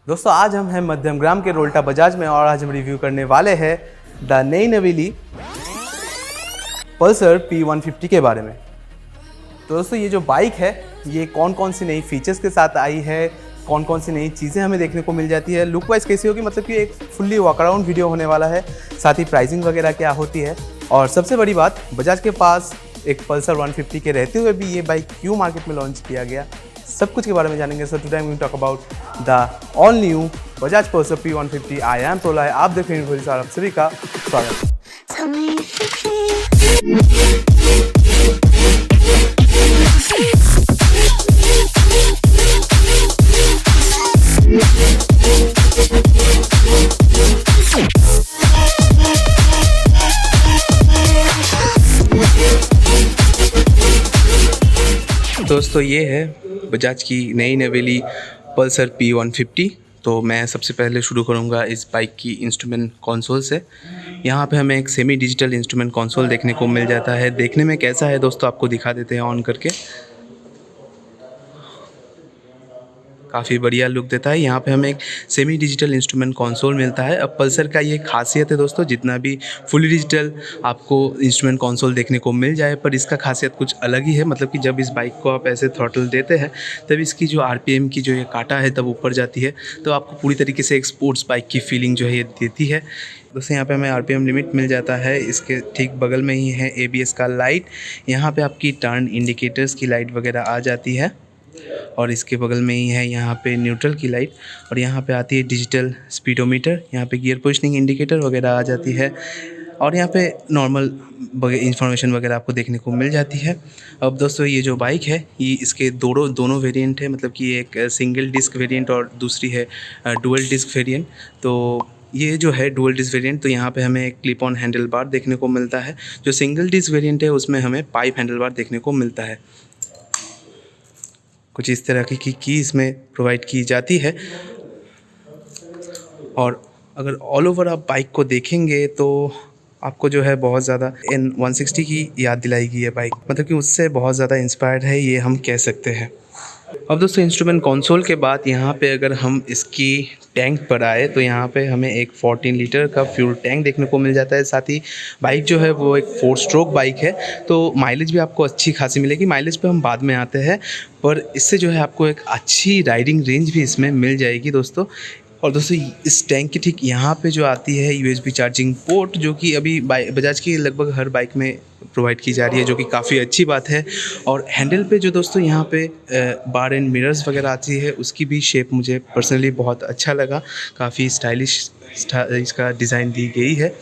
दोस्तों आज हम हैं मध्यम ग्राम के रोल्टा बजाज में और आज हम रिव्यू करने वाले हैं द नई नवेली पल्सर P150 के बारे में। तो दोस्तों ये जो बाइक है ये कौन कौन सी नई फीचर्स के साथ आई है, कौन कौन सी नई चीज़ें हमें देखने को मिल जाती है, लुक वाइज कैसी होगी, मतलब कि एक फुल्ली वॉक अराउंड वीडियो होने वाला है। साथ ही प्राइसिंग वगैरह क्या होती है और सबसे बड़ी बात बजाज के पास एक पल्सर 150 के रहते हुए भी ये बाइक क्यों मार्केट में लॉन्च किया गया, सब कुछ के बारे में जानेंगे। So today I am going to talk about the all new Bajaj Pulsar P150। I am Prolay, आप देख रहे हैं आप सभी का स्वागत। दोस्तों ये है बजाज की नई नवेली पल्सर P150। तो मैं सबसे पहले शुरू करूंगा इस बाइक की इंस्ट्रूमेंट कंसोल से। यहाँ पे हमें एक सेमी डिजिटल इंस्ट्रूमेंट कंसोल देखने को मिल जाता है। देखने में कैसा है दोस्तों आपको दिखा देते हैं ऑन करके। काफ़ी बढ़िया लुक देता है। यहाँ पे हमें एक सेमी डिजिटल इंस्ट्रूमेंट कंसोल मिलता है। अब पल्सर का ये खासियत है दोस्तों, जितना भी फुली डिजिटल आपको इंस्ट्रूमेंट कंसोल देखने को मिल जाए, पर इसका खासियत कुछ अलग ही है। मतलब कि जब इस बाइक को आप ऐसे थ्रॉटल देते हैं तब इसकी जो RPM की जो ये काटा है तब ऊपर जाती है, तो आपको पूरी तरीके से एक स्पोर्ट्स बाइक की फीलिंग जो है ये देती है। दोस्तों यहाँ पे हमें RPM लिमिट मिल जाता है। इसके ठीक बगल में ही है ABS का लाइट। यहाँ पे आपकी टर्न इंडिकेटर्स की लाइट वगैरह आ जाती है और इसके बगल में ही है यहाँ पे न्यूट्रल की लाइट और यहाँ पे आती है डिजिटल स्पीडोमीटर। यहाँ पे गियर पोजीशनिंग इंडिकेटर वगैरह आ जाती है और यहाँ पे नॉर्मल इंफॉर्मेशन वगैरह आपको देखने को मिल जाती है। अब दोस्तों ये जो बाइक है ये इसके दोनों वेरिएंट है, मतलब कि एक सिंगल डिस्क वेरिएंट और दूसरी है डुअल डिस्क वेरिएंट। तो ये जो है डुअल डिस्क वेरिएंट, तो यहाँ पे हमें एक क्लिप ऑन हैंडल बार देखने को मिलता है। जो सिंगल डिस्क वेरिएंट है उसमें हमें पाइप हैंडल बार देखने को मिलता है। कुछ इस तरह की इसमें प्रोवाइड की जाती है। और अगर ऑल ओवर आप बाइक को देखेंगे तो आपको जो है बहुत ज़्यादा N160 की याद दिलाएगी ये बाइक, मतलब कि उससे बहुत ज़्यादा इंस्पायर्ड है ये हम कह सकते हैं। अब दोस्तों इंस्ट्रूमेंट कंसोल के बाद यहाँ पे अगर हम इसकी टैंक पर आए तो यहाँ पे हमें एक 14 लीटर का फ्यूल टैंक देखने को मिल जाता है। साथ ही बाइक जो है वो एक 4 स्ट्रोक बाइक है, तो माइलेज भी आपको अच्छी खासी मिलेगी। माइलेज पे हम बाद में आते हैं, पर इससे जो है आपको एक अच्छी राइडिंग रेंज भी इसमें मिल जाएगी दोस्तों। और दोस्तों इस टैंक के ठीक यहाँ पे जो आती है USB चार्जिंग पोर्ट, जो कि अभी बजाज की लगभग हर बाइक में प्रोवाइड की जा रही है, जो कि काफ़ी अच्छी बात है। और हैंडल पे जो दोस्तों यहाँ पे बार एंड मिरर्स वगैरह आती है उसकी भी शेप मुझे पर्सनली बहुत अच्छा लगा। काफ़ी स्टाइलिश इसका डिज़ाइन दी गई है।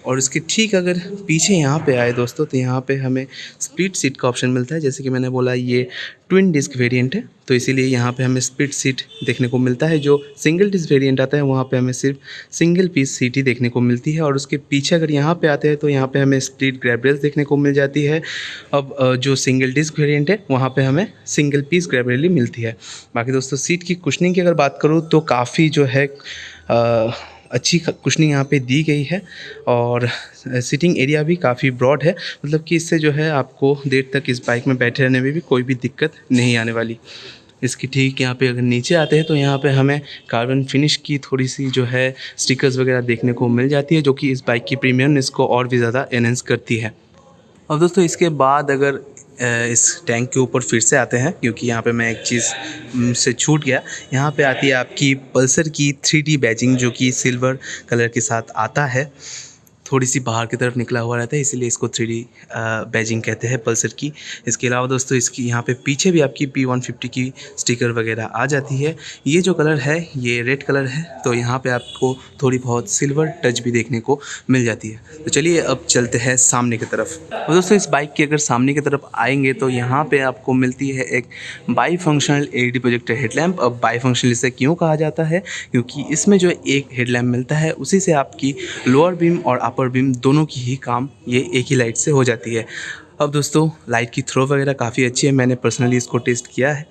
और इसके ठीक अगर पीछे यहाँ पे आए दोस्तों तो यहाँ पे हमें स्प्लिट सीट का ऑप्शन मिलता है। जैसे कि मैंने बोला ये ट्विन डिस्क वेरिएंट है, तो इसीलिए यहाँ पे हमें स्प्लिट सीट देखने को मिलता है। जो सिंगल डिस्क वेरिएंट आता है वहाँ पे हमें सिर्फ सिंगल पीस सीट ही देखने को मिलती है। और उसके पीछे अगर यहाँ पे आते हैं तो यहाँ पे हमें स्प्लिट ग्रैब रेल्स देखने को मिल जाती है। अब जो सिंगल डिस्क वेरिएंट है वहाँ पर हमें सिंगल पीस ग्रैब रेल ही मिलती है। बाकी दोस्तों सीट की कुशनिंग की अगर बात करूँ तो काफ़ी जो है अच्छी कुशनिंग यहाँ पे दी गई है और सीटिंग एरिया भी काफ़ी ब्रॉड है, मतलब कि इससे जो है आपको देर तक इस बाइक में बैठे रहने में भी कोई भी दिक्कत नहीं आने वाली। इसकी ठीक यहाँ पे अगर नीचे आते हैं तो यहाँ पे हमें कार्बन फिनिश की थोड़ी सी जो है स्टिकर्स वगैरह देखने को मिल जाती है, जो कि इस बाइक की प्रीमियमनेस को और भी ज़्यादा एनहेंस करती है। अब दोस्तों इसके बाद अगर इस टैंक के ऊपर फिर से आते हैं, क्योंकि यहाँ पे मैं एक चीज़ से छूट गया। यहाँ पे आती है आपकी पल्सर की 3D बैजिंग, जो कि सिल्वर कलर के साथ आता है। थोड़ी सी बाहर की तरफ निकला हुआ रहता है, इसीलिए इसको 3D बैजिंग कहते हैं पल्सर की। इसके अलावा दोस्तों इसकी यहाँ पे पीछे भी आपकी P150 की स्टिकर वगैरह आ जाती है। ये जो कलर है ये रेड कलर है, तो यहाँ पे आपको थोड़ी बहुत सिल्वर टच भी देखने को मिल जाती है। तो चलिए अब चलते हैं सामने की तरफ। और दोस्तों इस बाइक की अगर सामने की तरफ आएंगे तो यहाँ पे आपको मिलती है एक by functional LED projector headlamp. अब बाई फंक्शनल इसे क्यों कहा जाता है, क्योंकि इसमें जो एक हेडलैम्प मिलता है उसी से आपकी लोअर बीम और अपर बीम दोनों की ही काम ये एक ही लाइट से हो जाती है। अब दोस्तों लाइट की थ्रो वगैरह काफ़ी अच्छी है, मैंने पर्सनली इसको टेस्ट किया है।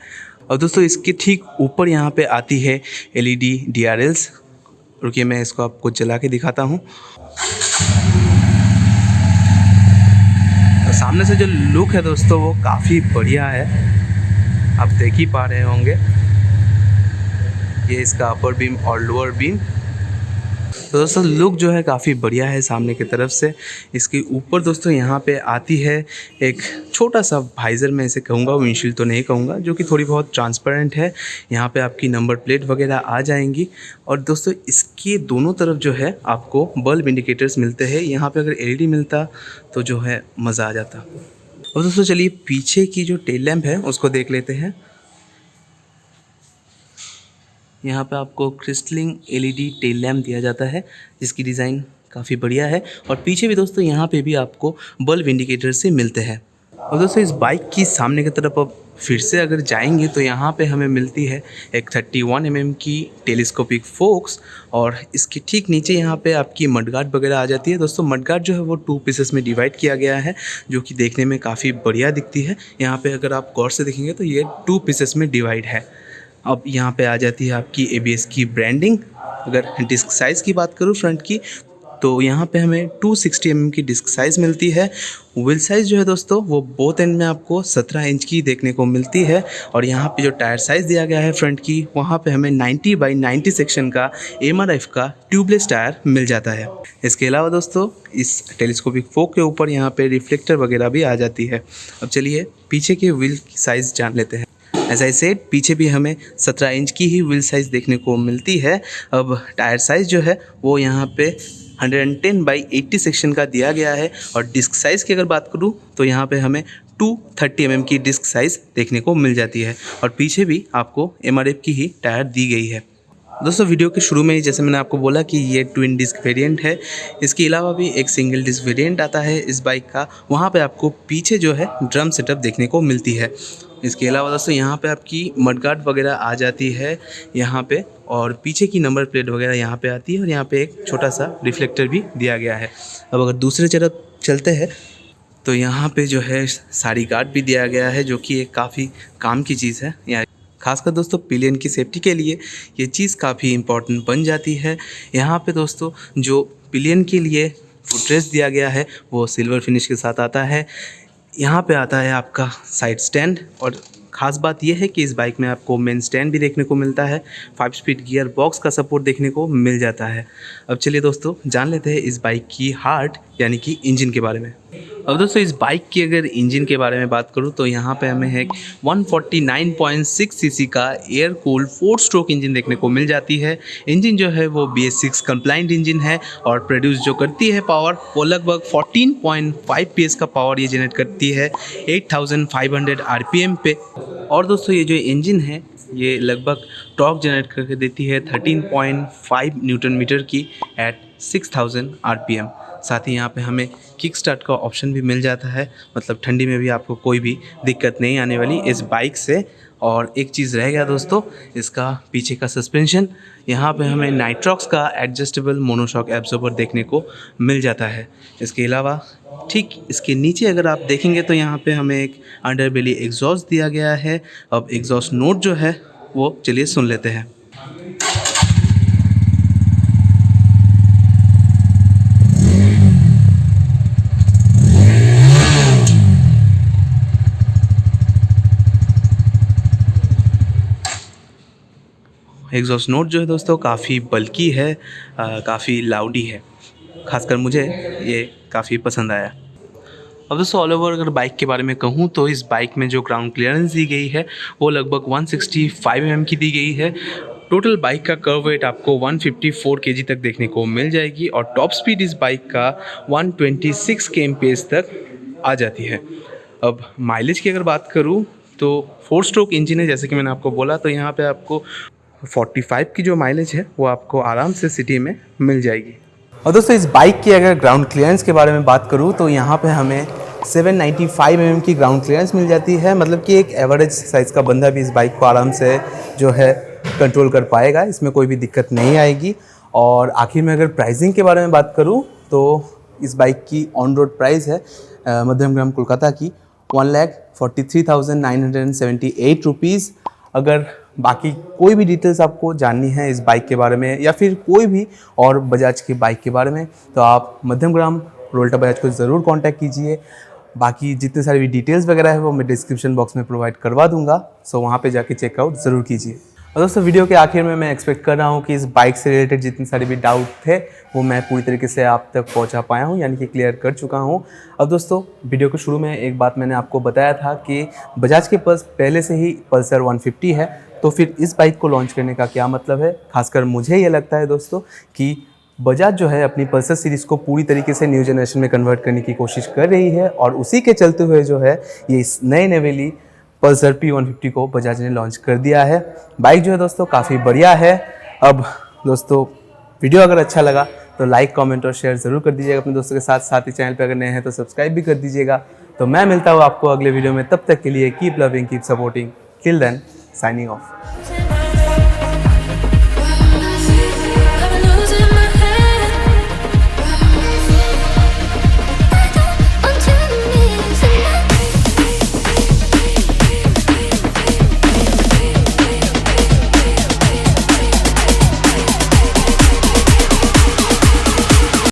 और दोस्तों इसके ठीक ऊपर यहाँ पे आती है LED DRLs। रुकिए मैं इसको आपको जला के दिखाता हूँ। तो सामने से जो लुक है दोस्तों वो काफ़ी बढ़िया है, आप देख ही पा रहे होंगे। ये इसका अपर बीम और लोअर बीम। तो दोस्तों लुक जो है काफ़ी बढ़िया है सामने की तरफ से। इसके ऊपर दोस्तों यहाँ पे आती है एक छोटा सा वाइज़र, मैं इसे कहूँगा, विंडशील्ड तो नहीं कहूँगा, जो कि थोड़ी बहुत ट्रांसपेरेंट है। यहाँ पे आपकी नंबर प्लेट वगैरह आ जाएंगी। और दोस्तों इसके दोनों तरफ जो है आपको बल्ब इंडिकेटर्स मिलते हैं। यहाँ पे अगर एलईडी मिलता तो जो है मज़ा आ जाता। और दोस्तों चलिए पीछे की जो टेल लैंप है उसको देख लेते हैं। यहाँ पे आपको क्रिस्टलिंग एलईडी टेल लैम्प दिया जाता है, जिसकी डिज़ाइन काफ़ी बढ़िया है। और पीछे भी दोस्तों यहाँ पे भी आपको बल्ब इंडिकेटर से मिलते हैं। और दोस्तों इस बाइक की सामने की तरफ अब फिर से अगर जाएंगे तो यहाँ पे हमें मिलती है एक 31 mm की टेलीस्कोपिक फोक्स। और इसके ठीक नीचे यहाँ पे आपकी मडगार्ड वगैरह आ जाती है। दोस्तों मडगार्ड जो है वो 2 पीसेस में डिवाइड किया गया है, जो कि देखने में काफ़ी बढ़िया दिखती है। यहाँ पे अगर आप गौर से देखेंगे तो ये 2 पीसेस में डिवाइड है। अब यहाँ पे आ जाती है आपकी ABS की ब्रांडिंग। अगर डिस्क साइज़ की बात करूँ फ्रंट की, तो यहाँ पे हमें 260 mm की डिस्क साइज़ मिलती है। व्हील साइज़ जो है दोस्तों वो बोथ एंड में आपको 17 इंच की देखने को मिलती है। और यहाँ पे जो टायर साइज़ दिया गया है फ्रंट की, वहाँ पे हमें 90/90 सेक्शन का MRF का ट्यूबलेस टायर मिल जाता है। इसके अलावा दोस्तों इस टेलीस्कोपिक फोक के ऊपर यहाँ पे रिफ्लेक्टर वगैरह भी आ जाती है। अब चलिए पीछे के व्हील की साइज़ जान लेते हैं। एज आई सेड, पीछे भी हमें 17 इंच की ही व्हील साइज़ देखने को मिलती है। अब टायर साइज़ जो है वो यहाँ पे 110/80 सेक्शन का दिया गया है। और डिस्क साइज़ की अगर बात करूँ तो यहाँ पे हमें 230 mm की डिस्क साइज़ देखने को मिल जाती है। और पीछे भी आपको MRF की ही टायर दी गई है। दोस्तों वीडियो के शुरू में ही जैसे मैंने आपको बोला कि ये ट्विन डिस्क वेरिएंट है। इसके अलावा भी एक सिंगल डिस्क वेरिएंट आता है इस बाइक का। वहाँ पे आपको पीछे जो है ड्रम सेटअप देखने को मिलती है। इसके अलावा दोस्तों यहाँ पे आपकी मडगार्ड वगैरह आ जाती है यहाँ पे। और पीछे की नंबर प्लेट वगैरह यहाँ पे आती है। और यहाँ पे एक छोटा सा रिफ्लेक्टर भी दिया गया है। अब अगर दूसरे तरफ चलते हैं तो यहाँ पे जो है साड़ी गार्ड भी दिया गया है, जो कि एक काफ़ी काम की चीज़ है। यहाँ खासकर दोस्तों पिलियन की सेफ्टी के लिए ये चीज़ काफ़ी इम्पॉर्टेंट बन जाती है। यहाँ पे दोस्तों जो पिलियन के लिए फुटरेस्ट दिया गया है वो सिल्वर फिनिश के साथ आता है। यहाँ पे आता है आपका साइड स्टैंड। और ख़ास बात यह है कि इस बाइक में आपको मेन स्टैंड भी देखने को मिलता है। 5 स्पीड गियर बॉक्स का सपोर्ट देखने को मिल जाता है। अब चलिए दोस्तों जान लेते हैं इस बाइक की हार्ट यानी कि इंजन के बारे में। अब दोस्तों इस बाइक की अगर इंजन के बारे में बात करूँ तो यहाँ पे हमें एक 149.6 सीसी का एयर कूल्ड 4 स्ट्रोक इंजन देखने को मिल जाती है। इंजन जो है वो BS6 कंप्लाइंट इंजन है। और प्रोड्यूस जो करती है पावर वो लगभग 14.5 PS का पावर ये जनरेट करती है 8500 RPM पे। और दोस्तों ये जो इंजन है ये लगभग टॉर्क जनरेट करके देती है 13.5 न्यूटन मीटर की एट 6000 RPM। साथ ही यहाँ पे हमें किक स्टार्ट का ऑप्शन भी मिल जाता है, मतलब ठंडी में भी आपको कोई भी दिक्कत नहीं आने वाली इस बाइक से। और एक चीज़ रह गया दोस्तों, इसका पीछे का सस्पेंशन। यहाँ पे हमें नाइट्रॉक्स का एडजस्टेबल मोनोशॉक एब्जॉर्बर देखने को मिल जाता है। इसके अलावा ठीक इसके नीचे अगर आप देखेंगे तो यहाँ पे हमें एक अंडरबेली एग्जॉस्ट दिया गया है। अब एग्जॉस्ट नोट जो है वो चलिए सुन लेते हैं। एग्जॉस्ट नोट जो है दोस्तों काफ़ी बल्की है, काफ़ी लाउडी है। खासकर मुझे ये काफ़ी पसंद आया। अब दोस्तों ऑल ओवर अगर बाइक के बारे में कहूँ तो इस बाइक में जो ग्राउंड क्लियरेंस दी गई है वो लगभग 165 mm की दी गई है। टोटल बाइक का कर्व वेट आपको 154 kg तक देखने को मिल जाएगी। और टॉप स्पीड इस बाइक का 126 kmph तक आ जाती है। अब माइलेज की अगर बात करूँ तो 4 स्ट्रोक इंजन है जैसे कि मैंने आपको बोला, तो यहाँ पे आपको 45 की जो माइलेज है वो आपको आराम से सिटी में मिल जाएगी। और दोस्तों इस बाइक की अगर ग्राउंड क्लियरेंस के बारे में बात करूँ तो यहाँ पे हमें 795 mm की ग्राउंड क्लियरेंस मिल जाती है। मतलब कि एक एवरेज साइज़ का बंदा भी इस बाइक को आराम से जो है कंट्रोल कर पाएगा, इसमें कोई भी दिक्कत नहीं आएगी। और आखिर में अगर प्राइसिंग के बारे में बात करूँ तो इस बाइक की ऑन रोड प्राइस है मध्यमग्राम कोलकाता की 1,43,978 रुपीज़। अगर बाकी कोई भी डिटेल्स आपको जाननी है इस बाइक के बारे में या फिर कोई भी और बजाज की बाइक के बारे में तो आप मध्यमग्राम रोल्टा बजाज को ज़रूर कांटेक्ट कीजिए। बाकी जितने सारे भी डिटेल्स वगैरह है वो मैं डिस्क्रिप्शन बॉक्स में प्रोवाइड करवा दूंगा, सो वहाँ पे जाके चेकआउट ज़रूर कीजिए। और दोस्तों वीडियो के आखिर में मैं एक्सपेक्ट कर रहा हूँ कि इस बाइक से रिलेटेड जितने सारे भी डाउट थे वो मैं पूरी तरीके से आप तक पहुँचा पाया हूँ, यानी कि क्लियर कर चुका हूँ। अब दोस्तों वीडियो के शुरू में एक बात मैंने आपको बताया था कि बजाज के पास पहले से ही पल्सर 150 है, तो फिर इस बाइक को लॉन्च करने का क्या मतलब है। खासकर मुझे ये लगता है दोस्तों कि बजाज जो है अपनी पल्सर सीरीज़ को पूरी तरीके से न्यू जनरेशन में कन्वर्ट करने की कोशिश कर रही है, और उसी के चलते हुए जो है ये इस नए नवेली पल्सर P150 को बजाज ने लॉन्च कर दिया है। बाइक जो है दोस्तों काफ़ी बढ़िया है। अब दोस्तों वीडियो अगर अच्छा लगा तो लाइक, कमेंट और शेयर ज़रूर कर दीजिएगा अपने दोस्तों के साथ। साथ ही चैनल पर अगर नए हैं तो सब्सक्राइब भी कर दीजिएगा। तो मैं मिलता हूँ आपको अगले वीडियो में, तब तक के लिए keep loving, keep supporting, till then signing of.